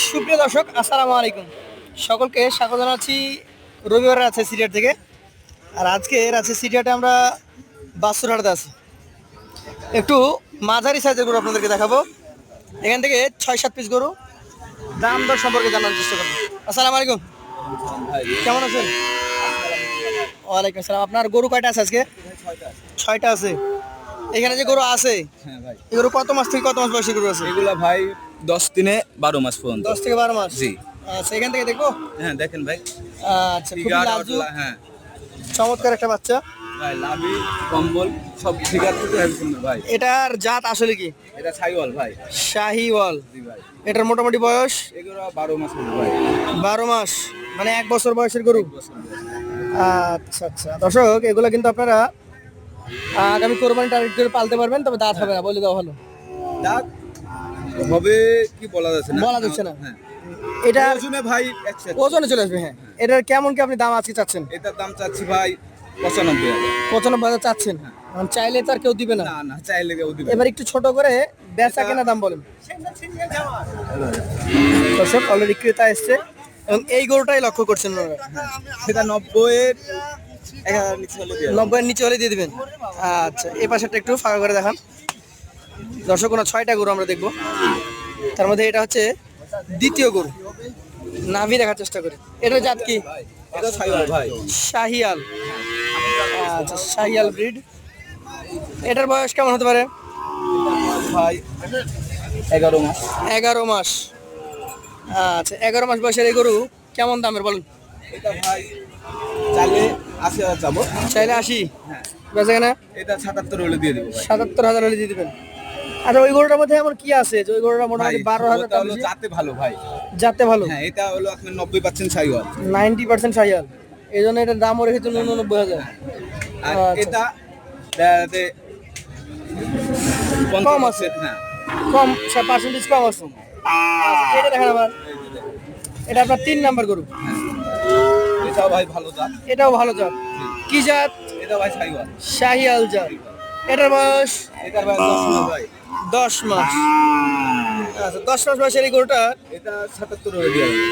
সুপ্রিয় দর্শক, আসসালামু আলাইকুম। সকলকে স্বাগত জানাচ্ছি রবিবার আছে সিরিয়াট থেকে। আর আজকে আছে সিরিয়াটে আমরা বাসুরহাটে আছি। একটু মাঝারি সাইজের গরু আপনাদেরকে দেখাবো। এখান থেকে 6-7 পিস গরু দাম দর সম্পর্কে জানার চেষ্টা করবো। আসসালামু আলাইকুম, কেমন আছেন? ওয়ালাইকুম আসসালাম। আপনার গরু কয়টা আছে আজকে? 6টা আছে। এখানে যে গরু আছে এই গরু কত মাস থেকে কত মাস বয়সী গরু আছে? এগুলা ভাই 10 দিনে 12 মাস পর্যন্ত। 10 থেকে 12 মাস। জি। আচ্ছা, এখান থেকে দেখবো। হ্যাঁ দেখেন ভাই। আচ্ছা, খুবই ফিগার লাজুক, হ্যাঁ চমৎকার একটা বাচ্চা। ভাই লাভি কম্বল সব ফিগার থেকে হেভি সুন্দর ভাই। এটার জাত আসলে কি? এটা ছাইওয়াল ভাই। শাহিওয়াল। জি ভাই। এটার মোটামুটি বয়স এগুলো 12 মাস হলো ভাই। 12 মাস, মানে 1 বছর বয়সের গরু। আচ্ছা আচ্ছা দর্শক, এগুলো কিন্তু আপনারা আগামী কোরবানি টার্গেট করে পালতে পারবেন, তবে দাঁত হবে না, বলে দেওয়া ভালো। দাঁত হবে কি বলা যাচ্ছে না। বলা যাচ্ছে না। হ্যাঁ। এটা ওজনে ভাই একসাথে। ওজনে চলে আসবে। হ্যাঁ, এটার কেমন কি আপনি দাম আজকে চাচ্ছেন? এটার দাম চাচ্ছি ভাই 95,000। 95,000 চাচ্ছেন? মানে চাইলে তো আর কেউ দিবে না। না না চাইলে কেউ দিবে। এবার একটু ছোট করে বেচা কেনা দাম বলেন। দর্শক, অলরেডি ক্রেতা এসছে এবং এই গরুটাই লক্ষ্য করছেন ওনারা। সেটা 90-এর 11 নিচে হলে দিয়ে 90-এর নিচে হলে দিয়ে দিবেন। আচ্ছা, এই পাশেরটা একটু ফাঁকা করে দেখান। দর্শক, 6টা গরু আমরা দেখবো, তার মধ্যে এটা হচ্ছে দ্বিতীয় গরু। নাভি দেখার চেষ্টা করি। এটার জাত কি? এটা ছাইওয়াল ভাই। শাহিয়াল। আচ্ছা, শাহিয়াল ব্রিড। এটার বয়স কেমন হতে পারে? ভাই 11 মাস। 11 মাস। আচ্ছা, 11 মাস বয়সের এই গরু কেমন দামের বলুন? এটা ভাই চাইলে 80,000 যাবো। চাইলে 80? হ্যাঁ। বেচা কেনা এটা 77 হলে দিয়ে দেবো ভাই। 77,000 হলে দিয়ে দিবেন। আচ্ছা, ওই গরুটার মধ্যে এমন কি আছে যে ওই গরুটা মোটামুটি 12,000 ওটা হলো জাতে ভালো ভাই। যাতে ভালো? হ্যাঁ এটা হলো আপনার 90% ছাইওয়াল। 90% শাহিয়াল, এই জন্য এটার দামও রেখেছে 89,000। আর আচ্ছা। এটা দেখাতে কম আছে। হ্যাঁ কম, পার্সেন্টেজ কম আছে। আচ্ছা, এটা দেখেন আবার। এটা আপনার 3 নাম্বার গরু। এটাও ভাই ভালো জাত। এটাও ভালো জাত। কি জাত? এটা ভাই ছাইওয়াল। শাহিয়াল জাত। এটার বয়স এটার ভাই 10 মাস ভাই। 10 মাস। আচ্ছা, 10 মাস বয়সের এই গরুটা এটা 77 হলে দিয়ে দেবো।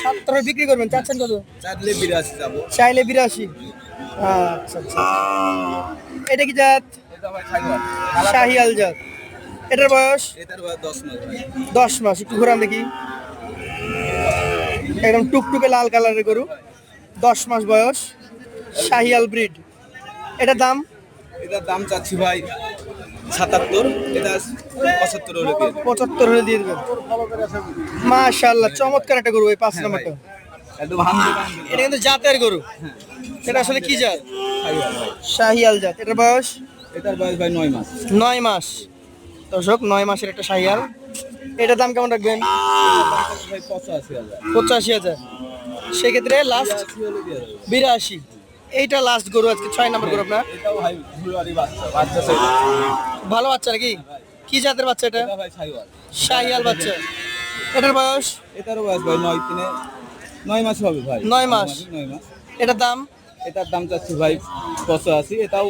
70 বিক্রি করবেন? চাচ্ছেন কত? চাইলে 82 যাবো। চাইলে 82। আচ্ছা আচ্ছা। এটা কি জাত? এটা ভাই ছাইওয়াল। শাহিয়াল জাত। এটার বয়স এটার ভাই 10 মাস ভাই। 10 মাস। একটু ঘোরান দেখি। একদম টুকটুকে লাল কালারের গরু, 10 মাস বয়স, শাহিয়াল ব্রিড। এটার দাম? এটার দাম চাচ্ছি ভাই 77। এটা 75 হলে দিয়ে দেবো। 75 হলে দিয়ে দেবেন। মাশাআল্লাহ, চমৎকার একটা গরু এই 5 নম্বরটা। একদম হামদে এটা কিন্তু জাতের গরু। এটা আসলে কি জাত? ছাইওয়াল ভাই। শাহিয়াল জাত। এটার বয়স? এটার বয়স ভাই 9 মাস। 9 মাস। দর্শক, 9 মাসের একটা শাহিয়াল। এটার দাম কেমন রাখবেন? ভাই 85,000। 85,000। সেক্ষেত্রে লাস্ট 80 হলে দিয়ে দেবো। 82। এইটা লাস্ট গরু আজকে 6 নম্বর গরু আপনার। এটাও ভাই ভুলবাড়ি বাচ্চা। বাচ্চা চাই। ভালো বাচ্চা নাকি? কি জাতের বাচ্চা এটা? এটা ভাই ছাইওয়াল। শাহিয়াল বাচ্চা। এটার বয়স? এটারও বয়স ভাই 9 মাস হবে ভাই। 9 মাস। 9 মাস। এটার দাম? এটার দাম চাচ্ছি ভাই 85। এটাও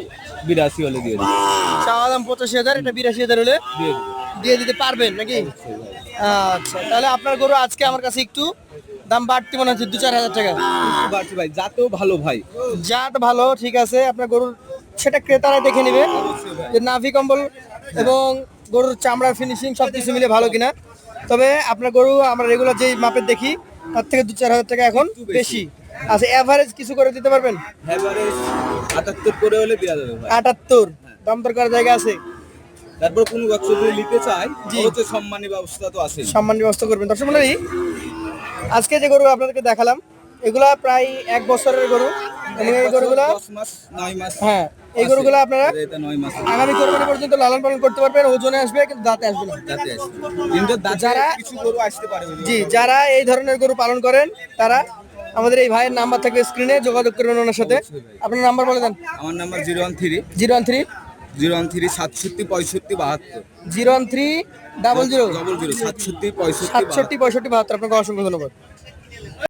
82 হলে দিয়ে দেবো। চাওয়া দাম 85,000, এটা 82,000 হলে দিয়ে দেবো। দিয়ে দিতে পারবেন নাকি? অবশ্যই ভাই। আচ্ছা, তাহলে আপনার গরু আজকে আমার কাছে একটু দাম বাড়তি মনে হচ্ছে, 2-4 হাজার টাকা। একটু বাড়ছে ভাই, জাতেও ভালো ভাই। জাত ভালো, ঠিক আছে। আপনার গরুর সেটা ক্রেতারা দেখে নেবে অবশ্যই ভাই। যে নাভি কম্বল এবং গরুর চামড়ার ফিনিশিং সব কিছু মিলে ভালো কিনা। তবে আপনার গরু আমরা রেগুলার যেই মাপের দেখি তার থেকে 2-4 হাজার টাকা এখন বেশি। আচ্ছা, এভারেজ কিছু করে দিতে পারবেন? এভারেজ 78 করে হলে দেওয়া যাবে ভাই। 78 দাম দর করার জায়গা আছে? তারপর কোনো ব্যবসা যদি নিতে চায় জি। হচ্ছে সম্মানী ব্যবস্থা তো আছে। সম্মান ব্যবস্থা করবেন। দর্শক মণ্ডলী, আজকে যে গরু আপনাদেরকে দেখালাম এগুলা প্রায় 1 বছরের গরু এবং এই গরুগুলা 10 মাস 9 মাস। হ্যাঁ, এই গরুগুলো আপনারা এটা 9 মাস আগামী কোরবানি পর্যন্ত লালন পালন করতে পারবেন। ওজনে আসবে কিন্তু দাঁতে আসবে না। দাঁতে আসে। কিন্তু দাঁতে যারা- কিছু গরু আসতে পারে। জি, যারা এই ধরনের গরু পালন করেন তারা আমাদের এই ভাইয়ের নাম্বার থাকবে স্ক্রিনে, যোগাযোগ করবেন ওনার সাথে। আপনার নাম্বার বলে দেন। আমার নাম্বার 013 013 67 65 72। 013 00 67 65 67 65 72। আপনাকে অসংখ্য ধন্যবাদ।